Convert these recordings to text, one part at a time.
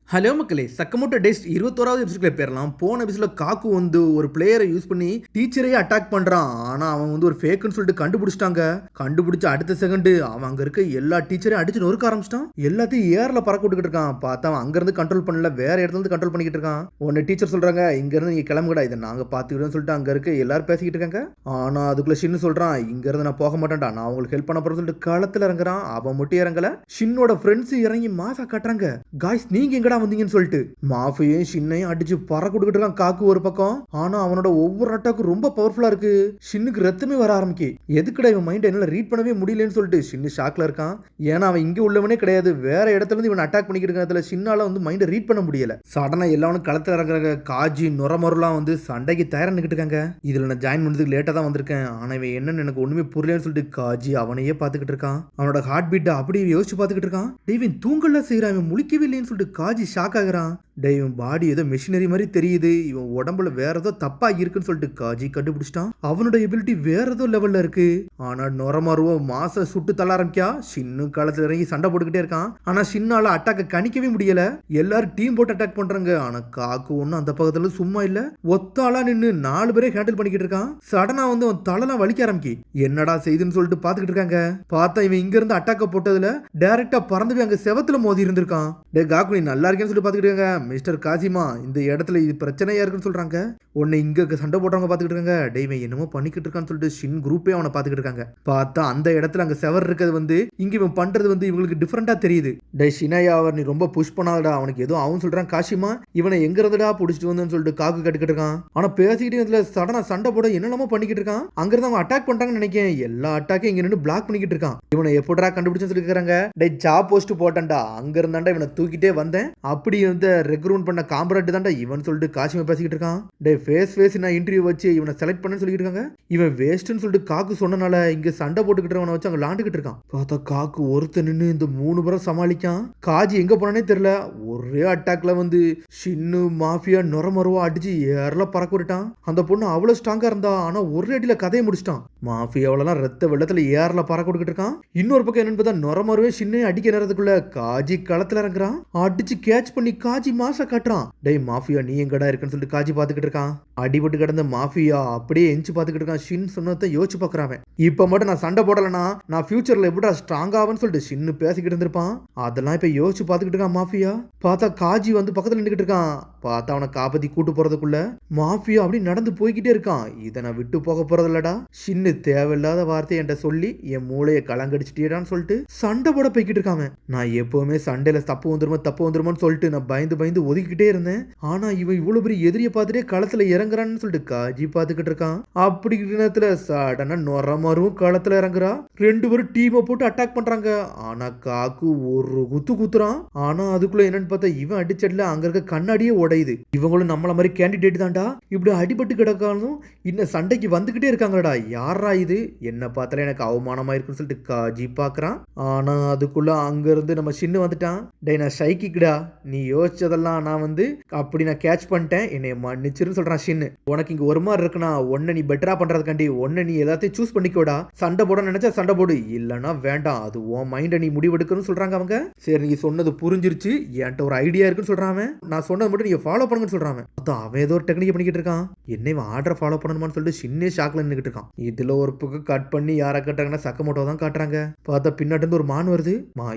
Hello மக்களே, சக்கமோட்டோ test 21வது எபிசோட்ல போயிடலாம். போன எபிசோட்ல காக்கு வந்து ஒரு பிளேயரை யூஸ் பண்ணி டீச்சரையே அட்டாக் பண்றான். ஆனா அவன் வந்து ஒரு ஃபேக்குன்னு சொல்லிட்டு கண்டுபிடிச்சிட்டாங்க. கண்டுபிடிச்ச அடுத்த செகண்ட் அவன் அங்க இருக்க எல்லா டீச்சரையும் அடிச்சு நொறுக்க ஆரம்பிச்சிட்டான். எல்லாத்தையும் ஏர்ல பறக்க விட்டுக்கிட்டு இருக்கான். பார்த்தா அவன் அங்க இருந்து கண்ட்ரோல் பண்ணல, வேற இடத்துல இருந்து கண்ட்ரோல் பண்ணிக்கிட்டு இருக்கான். உடனே டீச்சர் சொல்றாங்க, இங்க இருந்து நீங்க கிளம்புடா, இதை நாங்க பாத்துக்கிட்டோம்னு சொல்லிட்டு அங்க இருக்க எல்லாரும் பேசிக்கிட்டு இருக்காங்க. ஆனா அதுக்குள்ள ஷின்னு சொல்றான், இங்க இருந்து நான் போக மாட்டேன்டா, நான் உங்களுக்கு ஹெல்ப் பண்ண போறேன்னு சொல்லிட்டு களத்துல இறங்குறான். அவன் மட்டும் இறங்கல, ஷின்னோட ஃப்ரெண்ட்ஸ் இறங்கி மாசா காட்டுறாங்க. காய்ஸ் நீங்க எங்கடா வந்தீங்கன்னு சொல்லிட்டு மாஃபியையும் ஷின்னையும் அடிச்சு பறக்க கொடுக்கிட்டு இருக்கான் காக்கு ஒரு பக்கம். ஆனா அவனோட ஒவ்வொரு அட்டாக்கும் ரொம்ப பவர்ஃபுல்லா இருக்கு. ஷின்னுக்கு ரத்தமே வர ஆரம்பிக்கு. எதுக்குடா இவன் மைண்ட் என்னால ரீட் பண்ணவே முடியலன்னு சொல்லிட்டு ஷின்னு ஷாக்ல இருக்கான். ஏன்னா அவன் இங்க உள்ளவனே கிடையாது, வேற இடத்துல இருந்து இவன் அட்டாக் பண்ணிக்கிட்டு இருக்கிறதுல ஷின்னால வந்து மைண்டை ரீட் பண்ண முடியல. சடனா எல்லாரும் களத்துல இறங்குறாங்க. காஜி நுரமொருலாம் வந்து சண்டைக்கு தயாரா நிக்கிட்டு இருக்காங்க. இதுல நான் ஜாயின் பண்ணதுக்கு லேட்டா தான் வந்திருக்கேன், ஆனா இவன் என்னன்னு எனக்கு ஒண்ணுமே புரியலன்னு சொல்லிட்டு காஜி அவனையே பாத்துக்கிட்டு இருக்கான். அவனோட ஹார்ட் பீட் அப்படியே யோசிச்சு பாத்துக்கிட்டு இருக்கான். இவன் தூங்கல செய்யறான், இவன் முழிக்கவே இல்லைன்னு சொல்லிட்டு காஜி ஷாக் ஆகுறான். இவன் பாடி ஏதோ மிஷினரி மாதிரி தெரியுது, இவன் உடம்புல வேற ஏதோ தப்பா இருக்குன்னு சொல்லிட்டு காஜி கண்டுபிடிச்சிட்டான். அவனோட எபிலிட்டி வேற ஏதோ லெவல்ல இருக்கு. ஆனா நொரமாருவோ மாச சுட்டு தள்ள ஆரம்பிக்கா. ஷின்னு காலத்துல இறங்கி சண்டை போட்டுக்கிட்டே இருக்கான். ஆனா ஷின்னால அட்டாக்க கணிக்கவே முடியல. எல்லாரும் டீம் போட்டு அட்டாக் பண்றாங்க. ஆனா காக்கு ஒன்னும் அந்த பக்கத்துல சும்மா இல்ல, ஒத்தாளா நின்னு 4 பேரை ஹேண்டில் பண்ணிக்கிட்டு இருக்கான். சடனா வந்து அவன் தலைலாம் வலிக்க ஆரம்பிக்கி. என்னடா செய்துன்னு சொல்லிட்டு பாத்துக்கிட்டு இருக்காங்க. பார்த்தா இவன் இங்க இருந்து அட்டாக்க போட்டதுல டைரக்டா பறந்து போய் அங்க செவத்துல மோதி இருந்திருக்கான். டே காக்கு, நீ நல்லா இருக்கேன்னு சொல்லிட்டு பாத்துக்கிட்டு இருக்காங்க. மிஸ்டர் காசிமா, இந்த இடத்துல இது பிரச்சனையா இருக்குன்னு சொல்றாங்க. உன்னை இங்க சண்டை போடுறவங்க பாத்துக்கிட்டு இருக்காங்க. டேய் என்னமோ பண்ணிக்கிட்டு இருக்கான்னு சொல்லிட்டு ஷின் குரூப்பே அவனை பாத்துக்கிட்டு இருக்காங்க. பார்த்தா அந்த இடத்துல அங்க செவர் இருக்கிறது வந்து இங்க இவன் பண்றது வந்து இவங்களுக்கு டிஃபரெண்டா தெரியுது. டே ஷினாயா, அவர் நீ ரொம்ப புஷ் பண்ணாதடா, அவனுக்கு ஏதோ அவன் சொல்றான். காசிமா, இவனை எங்க இருந்துடா புடிச்சிட்டு வந்தேன்னு சொல்லிட்டு காக்கு கட்டுக்கிட்டு இருக்கான். ஆனா பேசிக்கிட்டு இதுல சடனா சண்டை போட என்னென்னமோ பண்ணிக்கிட்டு இருக்கான். அங்க இருந்து அவங்க அட்டாக் பண்றாங்கன்னு நினைக்கிறேன். எல்லா அட்டாக்கையும் இங்க நின்று பிளாக் பண்ணிக்கிட்டு இருக்கான். இவனை எப்படா கண்டுபிடிச்சு சொல்லிருக்காங்க. டே ஜா போஸ்ட் போட்டேன்டா, அங்க இருந்தாண்டா இவனை தூக்கிட்டே வந்தேன். அப்படி வந்து ரெக்ரூட் பண்ண காம்பரேட் தான்டா இவன் சொல்லிட்டு காசிமா பேசிக்கிட்டு இருக்கான். டே ஃபேஸ் நான் இன்டர்வியூ வச்சு இவனை செலக்ட் பண்ணு சொல்லிட்டு இருக்காங்க. இவன் வேஸ்ட்னு சொல்லிட்டு காக்கு சொன்னனால இங்க சண்டை போட்டுக்கிட்டு அவனை வச்சு அங்க லாண்டுகிட்டு இருக்கான். பார்த்தா காக்கு ஒருத்த நின்று இந்த 3 பேரை சமாளிக்கான். காஜி எங்க போனானே தெரியல. ஒரே அட்டாக்ல வந்து ஷின்னு மாஃபியா நொரமருவா அடிச்சு ஏர்ல பறக்க விட்டான். அந்த பொண்ணு அவ்வளவு ஸ்ட்ராங்கா இருந்தா, ஆனா ஒரு அடியில கதையை முடிச்சிட்டான். மாஃபியா அவ்வளவுலாம் ரத்த வெள்ளத்துல ஏர்ல பறக்க விட்டுக்கிட்டு இருக்கான். இன்னொரு பக்கம் என்னன்னு பார்த்தா நொரமருவே ஷின்னு அடிக்க நேரத்துக்குள்ள காஜி களத்துல இறங்குறான். அடிச்சு கேட்ச் பண்ணி காஜி மாச காட்டுறான். டேய் மாஃபியா, நீ எங்கடா இருக்குன்னு சொல்லிட்டு காஜி பாத்துக்கிட்டு இருக்கான். அடிபட்டு கிடந்த மாஃபியா அப்படியே எஞ்சி பாத்துக்கிட்டு இருக்கான். ஷின் சொன்னதை யோசிச்சு பாக்குறான். இப்ப மட்டும் நான் சண்டை போடலனா நான் ஃபியூச்சர்ல எப்படா ஸ்ட்ராங் ஆவேன்னு சொல்லிட்டு ஷின்னு பேசிக்கிட்டு இருந்திருப்பான். அதெல்லாம் இப்ப யோசிச்சு பாத்துக்கிட்டு இருக்கான் மாஃபியா. பார்த்தா காஜி வந்து பக்கத்துல நின்றுகிட்டு இருக்கான். பார்த்தா அவனை காப்பாத்தி கூட்டு போறதுக்குள்ள மாஃபியா அப்படி நடந்து போய்கிட்டே இருக்கான். இதை நான் விட்டு போக போறது இல்லடா. ஷின்னு தேவையில்லாத வார்த்தையை என்கிட்ட சொல்லி என் மூளையை கலங்கடிச்சிட்டேடான்னு சொல்லிட்டு சண்டை போட போய்கிட்டு இருக்கான். நான் எப்பவுமே சண்டையில தப்பு வந்துருமோன்னு சொல்லிட்டு நான் பயந்து ஒதுக்கிட்டே இருந்தேன். ஆனா இவன் இவ்வளவு பெரிய எதிரியை பார்த்துட்டே களத்துல இறங்குறான்னு சொல்லிட்டு காஜி பாத்துக்கிட்டு இருக்கான். அப்படி நேரத்துல சடனா நொரமரும் களத்துல இறங்குறா. 2 பேரும் டீமை போட்டு அட்டாக் பண்றாங்க. ஆனா காக்கு ஒரு குத்துறான். ஆனா அதுக்குள்ள என்னன்னு பார்த்தா இவன் அடிச்சட்ல அங்க இருக்க கண்ணாடியே உடையுது. இவங்களும் நம்மள மாதிரி கேண்டிடேட் தான்டா, இப்படி அடிபட்டு கிடக்காலும் இன்னும் சண்டைக்கு வந்துகிட்டே இருக்காங்கடா. யாரா இது, என்ன பார்த்தாலே எனக்கு அவமானமா இருக்குன்னு சொல்லிட்டு காஜி பாக்குறான். ஆனா அதுக்குள்ள அங்க இருந்து நம்ம ஷின்னு வந்துட்டான். டே நான் சைக்கிக்டா, நீ யோசிச்சதெல்லாம் நான் வந்து அப்படி நான் கேட்ச் பண்ணிட்டேன், என்னை மன்னிச்சிருன்னு சொல்றான் ஷின்னு. உனக்கு இங்க ஒரு மாதிரி இருக்குன்னா ஒன்ன நீ பெட்டரா பண்றதுக்காண்டி ஒன்ன நீ எல்லாத்தையும் சூஸ் பண்ணிக்கோடா. சண்டை போட நினைச்சா சண்டை போடு, இல்லன்னா வேண்டாம், அது உன் மைண்டை நீ முடிவெடுக்கணும்னு சொல்றாங்க அவங்க. சரி நீ சொன்னது புரிஞ்சிருச்சு, என்கிட்ட ஒரு ஐடியா இருக்குன்னு சொல்றான். நான் சொன்னது மட்டும் நீங்க ஃபாலோ பண்ணுங்கன்னு சொல்றான். அவன் ஏதோ ஒரு டெக்னிக் பண்ணிக்கிட்டு இருக்கான். என்ன இவன் ஆர்டர் ஃபாலோ பண்ணணுமான்னு சொல்லிட்டு ஷின்னே ஷாக்ல நின்னுகிட்டு இருக்கான். இதுல ஒரு பக்கம் கட் பண்ணி யாரை காட்டுறாங்கன்னா சக்கமோட்டோ தான் காட்டுறாங்க. பார்த்தா பின்னாடி இருந்து ஒரு மான் வருது.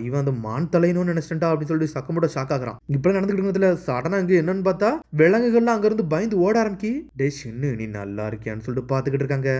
இவன் அந்த மான் தலையணும்னு நினைச்சிட்டா அப்படின்னு சொல்லிட்டு சக்கமோட்டோ ஷாக் ஆகுறான். இப்ப நடந்துகிட்டு இருக்கிறதுல சடனா இங்க என்னன்னு பார்த்தா விலங்குகள்லாம் அங்க இருந்து பயந்து ஓட ஆரம்பிக்கி. டே ஷின்னு நீ நல்லா இருக்கியான்னு சொல்லிட்டு பாத்துக்கிட்டு இருக்காங்க.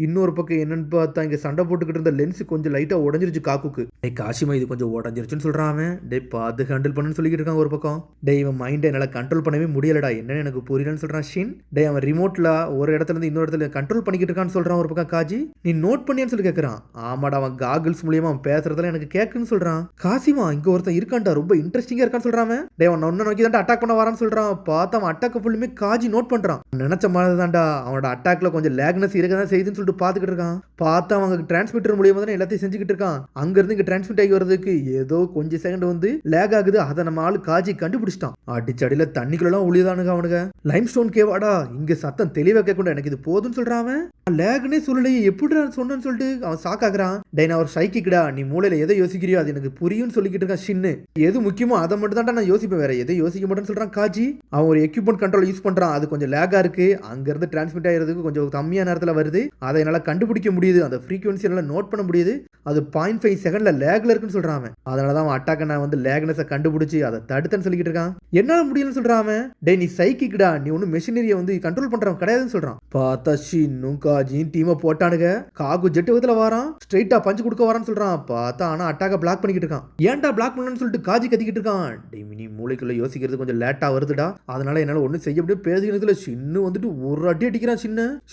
இன்னொரு பக்கம் என்னன்னு பார்த்தா இங்க சண்டை போட்டுக்கிட்டு இருந்த லென்ஸ் கொஞ்சம் லைட்டா உடஞ்சிருச்சு காக்குக்கு. டே காசிமா, இது கொஞ்சம் உடஞ்சிருச்சுன்னு சொல்றான். டே பார்த்து ஹேண்டில் பண்ணுன்னு சொல்லிக்கிட்டு இருக்காங்க ஒரு பக்கம். டே இவன் மைண்டை என்னால கண்ட்ரோல் பண்ணவே முடியலடா, என்னன்னு எனக்கு புரியலன்னு சொல்றான் ஷின். டே அவன் ரிமோட்ல ஒரு இடத்துல இருந்து இன்னொரு இடத்துல கண்ட்ரோல் பண்ணிக்கிட்டு இருக்கான்னு சொல்றான் ஒரு பக்கம் காஜி. நீ நோட் பண்ணியான்னு சொல்லி கேட்கறான். ஆமாடா, அவன் காகிள்ஸ் மூலியமா அவன் பேசுறதுல எனக்கு கேட்குன்னு சொல்றான். காசிமா, இங்க ஒருத்தன் இருக்கான்டா, ரொம்ப இன்ட்ரெஸ்டிங்கா இருக்கான்னு சொல்றான். டே அவன் ஒன்னு நோக்கி தான் அட்டாக் பண்ண வரான்னு சொல்றான். பார்த்தா அவன் அட்டாக் ஃபுல்லுமே காஜி நோட் பண்றான். நினைச்ச மாதிரி தான்டா அவனோட அட்டாக்ல கொஞ்சம் லேக்னஸ் இருக்க தான் செய்யுதுன்னு சொல்லிட்டு பாத்துக்கிட்டு இருக்கான். பார்த்தா அவங்க டிரான்ஸ்மிட்டர் மூலியமா தான் எல்லாத்தையும் செஞ்சுக்கிட்டு இருக்கான். அங்க இருந்து இங்க டிரான்ஸ்மிட் ஆகி வர்றதுக்கு ஏதோ கொஞ்சம் செகண்ட் வந்து லேக் ஆகுது. அதை நம்ம ஆளு காஜி கண்டுபிடிச்சிட்டான். அடிச்சடியில தண்ணிக்குள்ளலாம் ஒளிதானுங்க அவனுங்க. லைம் ஸ்டோன் கேவாடா இங்க சத்தம் தெளிவா கேட்கணும், எனக்கு இது போதுன்னு சொல்றான். லேக்னே சொல்லலையே எப்படி சொன்னு சொல்லிட்டு அவன் சாக்காக்குறான். டே நான் ஒரு சைக்கிக்கடா, நீ மூளையில எதை யோசிக்கிறியோ அது எனக்கு புரியும்னு சொல்லிக்கிட்டு இருக்கான் ஷின்னு. எது முக்கியமோ அதை மட்டும் தான் நான் யோசிப்பேன், வேற எதை யோசிக்க மாட்டேன்னு சொல்றான் காஜி. அவன் ஒரு எக்யூப்மெண்ட் கண்ட்ரோல் யூஸ் பண்றான், அது கொஞ்சம் லேகா இருக்கு. அங்க இருந்து டிரான்ஸ்மிட் ஆகிறதுக்கு கொஞ்சம் கம்மியான நேரத்தில் வருது. அதை என்னால கண்டுபிடிக்க முடியுது, அந்த ஃப்ரீக்வன்சி என்னால நோட் பண்ண முடியுது. அது 0.5 செகண்ட்ல லேக்ல இருக்குன்னு சொல்றான். அதனாலதான் அவன் அட்டாக்க நான் வந்து லேக்னஸை கண்டுபிடிச்சு அதை தடுத்தன்னு சொல்லிக்கிட்டு இருக்கான். என்னால முடியலன்னு சொல்றான். டே நீ சைக்கிக்கடா, நீ ஒன்னும் மெஷினரியை வந்து கண்ட்ரோல் பண்றவன் கிடையாதுன்னு சொல்றான். பார்த்தா ஷின்னும் காஜியும் டீமை போட்டானுங்க. காகு ஜெட்டு விதத்துல வாரான், ஸ்ட்ரைட்டா பஞ்சு கொடுக்க வரான்னு சொல்றான். பார்த்தா ஆனா அட்டாக்க பிளாக் பண்ணிக்கிட்டு இருக்கான். ஏன்டா பிளாக் பண்ணணும்னு சொல்லிட்டு காஜி கத்திக்கிட்டு இருக்கான். டே நீ மூளைக்குள்ள யோசிக்கிறது கொஞ்சம் லேட்டா வருதுடா, அதனால என்னால ஒன்னும் செய்ய முடியும் பேசுகிறதுல ஷின்னு வந்துட்டு ஒரு அடி அடிக்கிறான்.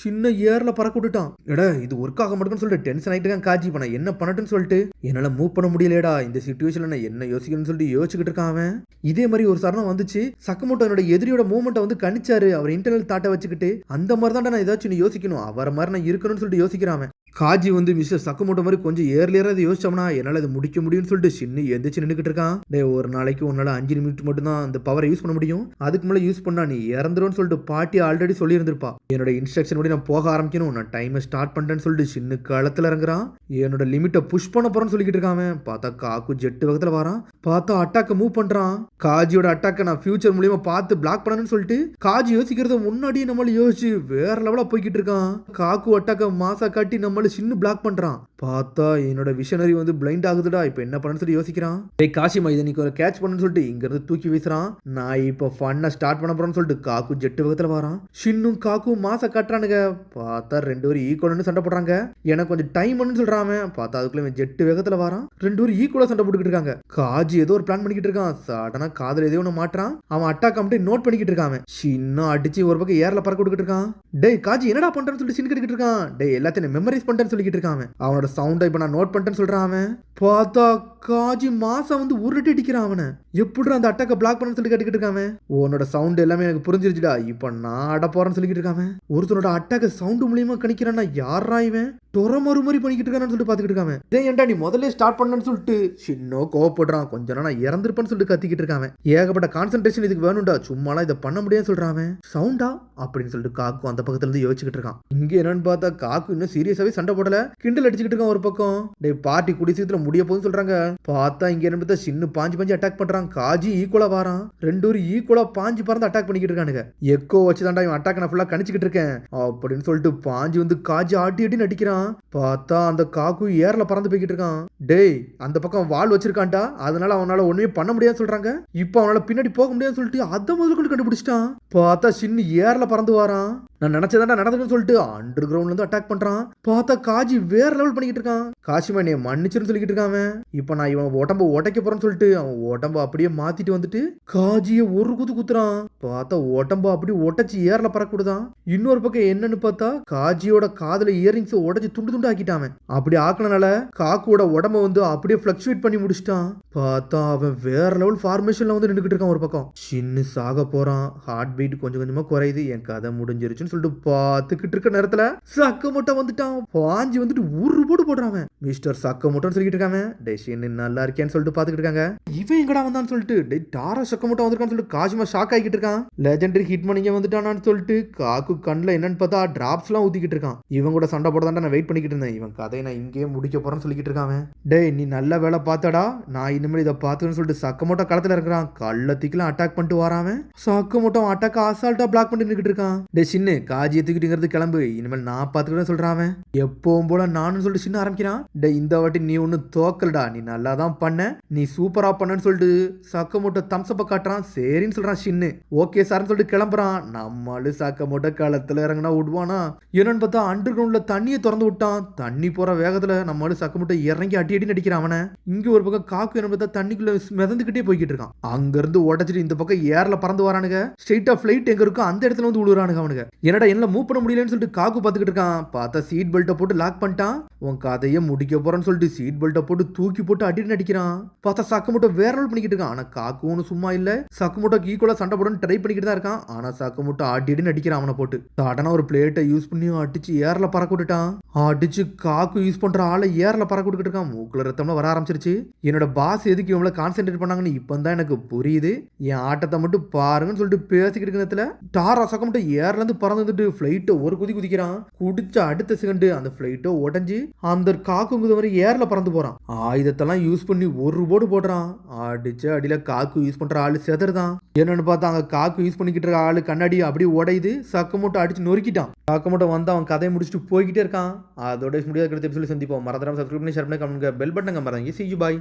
சின்ன ஏர்ல பறக்க விட்டுட்டான். எடா இது ஒர்க் ஆக மாட்டேன்னு சொல்லிட்டு டென்ஷன் ஆயிட்டு இருக்கான் காஜி. பண்ண என்ன பண்ணட்டுன்னு சொல்லிட்டு என்னால மூவ் பண்ண முடியலடா இந்த சிச்சுவேஷன்ல, நான் என்ன யோசிக்கணும்னு சொல்லிட்டு யோசிச்சுக்கிட்டு இருக்கான் அவன். இதே மாதிரி ஒரு சரணம் வந்துச்சு. சக்கமோட்டோ என்னோட எதிரியோட மூவ்மெண்ட்டை வந்து கணிச்சாரு. அவர் இன்டர்னல் தாட்டை வச்சுக்கிட்டு அந்த மாதிரி தான் நான் ஏதாச்சும் யோசிக்கணும், அவரை மாதிரி நான் இருக்கணும்னு சொல்லிட்டு யோசிக்கிறான். காஜி வந்து மிஸ்டர் சக்கமோட்டோ மாதிரி கொஞ்சம் ஏர்லியரா அதை யோசிச்சோம்னா என்னால அதை முடிக்க முடியும்னு சொல்லிட்டு சின்ன எந்திரிச்சு நின்றுக்கிட்டு இருக்கான். டே ஒரு நாளைக்கு உன்னால 5 நிமிஷம் மட்டும் தான் அந்த பவரை யூஸ் பண்ண முடியும், அதுக்கு மேலே யூஸ் பண்ணா நீ இறந்துருன்னு சொல்லிட்டு பாட்டி ஆல்ரெடி சொல்லி இருந்திருப்பா. என்னோட இன்ஸ்ட்ரக்ஷன் படி நான் போக ஆரம்பிக்கணும், நான் டைமை ஸ்டார்ட் பண்ணிட்டேன்னு சொல்லிட்டு சின்ன களத்துல இறங்குறான். என்னோட லிமிட்டை புஷ் பண்ண போறேன்னு சொல்லிக்கிட்டு இருக்கான். பார்த்தா காக்கு ஜெட்டு வகத்துல வரான். பார்த்தா அட்டாக்க மூவ் பண்றான். காஜியோட அட்டாக்க நான் ஃபியூச்சர் மூலியமா பார்த்து பிளாக் பண்ணணும்னு சொல்லிட்டு காஜி யோசிக்கிறத முன்னாடியே நம்மள யோசிச்சு வேற லெவலா போய்கிட்டு இருக்கான். காக்கு அட்டாக்க மாசா காட்டி நம்மள சின்ன பிளாக் பண்றான். பார்த்தா என்னோட விஷனரி வந்து பிளைண்ட் ஆகுதுடா, இப்ப என்ன பண்ணு சொல்லி யோசிக்கிறான். டேய் காஷிமா இதை நீ ஒரு கேட்ச் பண்ணு சொல்லிட்டு இங்க இருந்து தூக்கி வீசுறான். நான் இப்ப ஃபன்னை ஸ்டார்ட் பண்ண போறேன்னு சொல்லிட்டு காக்கு ஜெட்டு வகத்துல வரான். ஷின்னும் காக்கும் மாச காட்டுறானுங்க. பார்த்தா ரெண்டு பேரும் ஈக்குவல்னு சண்டை போடுறாங்க. எனக்கு கொஞ்சம் டைம் பண்ணுன்னு சொல்றான். பார்த்தா அதுக்குள்ள ஜெட்டு வேகத்துல வரான். ரெண்டு பேரும் ஈக்குவலா சண்டை போட்டுக்கிட்டு இருக்காங்க. காஜி ஏதோ ஒரு பிளான் பண்ணிக்கிட்டு இருக்கான். சடனா காதல் ஏதோ ஒன்று மாட்டான். அவன் அட்டாக் கம்பிட்டு நோட் பண்ணிக்கிட்டு இருக்கான். ஷின்னும் அடிச்சு ஒரு பக்கம் ஏர்ல பறக்க விட்டுக்கிட்டு இருக்கான். டேய் காஜி என்னடா பண்றேன்னு சொல்லிட்டு சின்ன கிட்டு இருக்கான். டேய் எல்லாத்தையும் மெமரைஸ் பண்ணிட்டேன்னு சொல்லிக்கிட்டு இருக்கான். அவனோட சவுண்டை இப்ப நான் நோட் பண்ணிட்டேன்னு சொல்றான். அவன் பார்த்தா காஜி மாசம் வந்து உருட்டி அடிக்கிறான். அவனை எப்படி அந்த அட்டாக்க பிளாக் பண்ணு சொல்லி கேட்டுக்கிட்டு இருக்காம. உன்னோட சவுண்ட் எல்லாமே எனக்கு புரிஞ்சிருச்சுடா, இப்ப நான் அட போறேன்னு சொல்லிக்கிட்டு இருக்காம. ஒருத்தனோட அட்டாக்க சவுண்ட் மூலியமா கணிக்கிறான்னா யாரா இவன் டொரமறு மாதிரி பண்ணிக்கிட்டு இருக்கான்னு சொல்லிட்டு பாத்துக்கிட்டு இருக்காம. டேய் ஏன்டா நீ முதல்ல ஸ்டார்ட் பண்ணணும்னு சொல்லிட்டு சின்ன கோவப்படுறான். கொஞ்ச நேரம் நான் இறந்துருப்பேன்னு சொல்லிட்டு கத்திக்கிட்டு இருக்காம. ஏகப்பட்ட கான்சென்ட்ரேஷன் இதுக்கு வேணும்டா, சும்மாலாம் இதை பண்ண முடியாதுன்னு சொல்றான். சவுண்டா அப்படின்னு சொல்லிட்டு காக்கு அந்த பக்கத்துல இருந்து யோசிச்சுக்கிட்டு இருக்கான். இங்க என்னன்னு பார்த்தா காக்கு இன்னும் சீரியஸாவே சண்டை போடல, கிண்டல் அடிச்சுக்கிட்டு இருக்கான் ஒரு பக்கம். டேய் பார்ட்டி கூடி சீக்கிரம் முடிய போகுதுன்னு சொல்றாங்க. பார்த்தா இங்க என்ன பார்த்தா சின்ன பாஞ்சு அட்டாக் பண்றான். காஜி ஈக்குவலா வாரான். ரெண்டு பேரும் ஈக்குவலா பாஞ்சு பறந்து அட்டாக் பண்ணிக்கிட்டு இருக்கானுங்க. எக்கோ வச்சுதான்டா இவன் அட்டாக் நான் ஃபுல்லா கணிச்சுக்கிட்டு இருக்கேன் அப்படின்னு சொல்லிட்டு பாஞ்சு வந்து காஜி ஆட்டி ஆட்டி நடிக்கிறான். பார்த்தா அந்த காக்கு ஏர்ல பறந்து போய்கிட்டு இருக்கான். டேய் அந்த பக்கம் வால் வச்சிருக்கான்டா, அதனால அவனால ஒண்ணுமே பண்ண முடியாதுன்னு சொல்றாங்க. இப்போ அவனால பின்னாடி போக முடியாதுன்னு சொல்லிட்டு அதை முதல்ல கொண்டு கண்டுபிடிச்சிட்டான். பார்த்தா சின்ன ஏர்ல பறந்து வாரான். நான் நினைச்சதாண்டா நடந்துன்னு சொல்லிட்டு அண்டர் கிரவுண்ட்ல இருந்து அட்டாக் பண்றான். பார்த்தா காஜி வேற லெவல் பண்ணிக்கிட்டு இருக்கான். காஷிமா நீ மன்னிச்சுன்னு சொல்லிக்கிட்டு இருக்கான். இப்ப நான் இவன் உடம்ப உடைக்க போறேன்னு சொல்லிட்டு அவன் உடம்ப அப்படியே மாத்திட்டு வந்துட்டு காஜிய ஒரு குத்துறான். பார்த்தா உடம்ப அப்படியே உடைச்சு ஏர்ல பறக்கூடுதான். இன்னொரு பக்கம் என்னன்னு பார்த்தா காஜியோட காதுல இயரிங்ஸ் உடைச்சு துண்டு துண்டு ஆக்கிட்டான். அப்படி ஆக்கினால காக்கோட உடம்ப வந்து அப்படியே பிளக்சுவேட் பண்ணி முடிச்சிட்டான். பார்த்தா அவன் வேற லெவல் ஃபார்மேஷன்ல வந்து நின்றுகிட்டு இருக்கான். ஒரு பக்கம் சின்ன சாக போறான். ஹார்ட் பீட் கொஞ்சம் கொஞ்சமா குறையுது. என் கதை முடிஞ்சிருச்சுன்னு சொல்லிட்டு பார்த்துக்கிட்டு இருக்க நேரத்துல சக்கமோட்டோ வந்துட்டான். பாஞ்சி வந்துட்டு ஒரு போடு போடுறான். மிஸ்டர் சக்கமோட்டோன்னு சொல்லிட்டு இருக்காங்க. டெசின் நல்லா இருக்கேன்னு சொல்லிட்டு பாத்துக்கிட்டு இருக்காங்க. இவன் எங்கடா வந்தான்னு சொல்லிட்டு டேய் டாரா சக்கமோட்டோ வந்திருக்கான்னு சொல்லிட்டு காஜிமா ஷாக் ஆகிட்டு இருக்கான். லெஜெண்டரி ஹிட்மேன் இங்க வந்துட்டானான்னு சொல்லிட்டு காக்கு கண்ணுல என்னன்னு பார்த்தா டிராப்ஸ் எல்லாம் ஊத்திக்கிட்டு இருக்கான். இவன் கூட சண்டை போடதாண்டா நான் வெயிட் பண்ணிக்கிட்டு இருந்தேன். இவன் கதையை நான் இங்கேயே முடிக்க போறேன்னு சொல்லிக்கிட்டு இருக்கான். டேய் நீ நல்ல வேலை பார்த்தடா, நான் இனிமேல் இதை பார்த்துன்னு சொல்லிட்டு சக்கமோட்டோ களத்துல இருக்கிறான். கள்ளத்திக்கெல்லாம் அட்டாக் பண்ணிட்டு வராம சக்கமோட்டோ அட்டாக் அசால்ட்டா பிளாக் பண்ணி நின்றுட்டு இருக்கான். டே சின்ன காஜியை தூக்கிட்டுங்கிறது கிளம்பு, இனிமேல் நான் பார்த்துக்கிட்டே சொல்றான். எப்பவும் போல நானும் சொல்லிட்டு சின்ன ஆரம்பிக்கிறான். டே இந்த வாட்டி நீ ஒன்னு தோக்கலடா, நீ நல்லா தான் பண்ண, நீ சூப்பரா பண்ணன்னு சொல்லிட்டு சக்கமோட்டோ தம்ஸ்அப்ப காட்டுறான். சரின்னு சொல்றான் சின்ன. ஓகே சார்னு சொல்லிட்டு கிளம்புறான். நம்மளு சக்கமோட்டோ களத்துல இறங்கினா விடுவானா என்னன்னு பார்த்தா அண்டர் கிரவுண்ட்ல தண்ணியை திறந்து விட்டான். தண்ணி போற வேகத்துல நம்மளு சக்கமோட்டோ இறங்கி அடி அடி நடிக்கிறான். அவனை இங்க ஒரு பக்கம் காக்கு என்ன பார்த்தா தண்ணிக்குள்ள மிதந்துகிட்டே போய்கிட்டு இருக்கான். அங்க இருந்து உடச்சிட்டு இந்த பக்கம் ஏர்ல பறந்து வரானுங்க. ஸ்ட்ரெயிட்டா பிளைட் எங்க இருக்கோ அந்த இடத்துல வந்து விழுறானுங்க. அவனுங்க என்னடா என்ன மூவ் பண்ண முடியலன்னு சொல்லிட்டு காக்கு பார்த்துக்கிட்டு இருக்கான். பார்த்தா சீட் பெல்ட்டை போட்டு லாக் பண்ணிட்டான். உன் கதையை முடிக்க போறேன்னு சொல்லிட்டு சீட் பெல்ட்டை போட்டு தூக்கி போட்டு அடின்னு அடிக்கிறான். பார்த்தா சக்கமோட்டோ வேற லெவல் பண்ணிக்கிட்டு இருக்கான். ஆனா காக்கு ஒன்றும் சும்மா இல்ல. சக்கமோட்டோக்கு ஈக்குவலா சண்டை போடணும்னு ட்ரை பண்ணிக்கிட்டு தான் இருக்கான். ஆனா சக்கமோட்டோ அடின்னு அடிக்கிறான் அவனை போட்டு. சடனா ஒரு பிளேட்டை யூஸ் பண்ணி அடிச்சு ஏர்ல பறக்க விட்டுட்டான். அடிச்சு காக்கு யூஸ் பண்ற ஆளை ஏர்ல பறக்க விட்டுக்கிட்டு இருக்கான். மூக்குல ரத்தம்லாம் வர ஆரம்பிச்சிருச்சு. என்னோட பாஸ் எதுக்கு இவங்கள கான்சென்ட்ரேட் பண்ணாங்கன்னு இப்பதான் எனக்கு புரியுது. என் ஆட்டத்தை மட்டும் பாருங்கன்னு சொல்லிட்டு பேசிக்கிட்டு இருக்கிறதுல டாரா சக்கமோட்டோ ஏர்ல இருந்து பறந்து வந்துட்டு பிளைட்டை ஒரு குதிக்கிறான். குடிச்ச அடுத்த செகண்ட் அந்த பிளைட்டை உடஞ்சி அந்த காக்கு மாதிரி ஏர்ல பறந்து போறான். ஆயுதத்தெல்லாம் யூஸ் பண்ணி ஒரு போடு போடுறான். அடிச்ச அடியில காக்கு யூஸ் பண்ற ஆளு செதறுதான். என்னன்னு பார்த்தா அங்க காக்கு யூஸ் பண்ணிக்கிட்டு இருக்க ஆளு கண்ணாடி அப்படியே உடையுது. சக்கமோட்டோ அடிச்சு நொறுக்கிட்டான். சக்கமோட்டோ வந்து அவன் கதையை முடிச்சுட்டு போய்கிட்டே இருக்கான். அதோட முடியாத சொல்லி சந்திப்போம். மறந்துடாம சப்ஸ்கிரைப் பண்ணி ஷேர் பண்ணி கமெண்ட் பெல் பட்டன் மறந்துங்க. See you bye.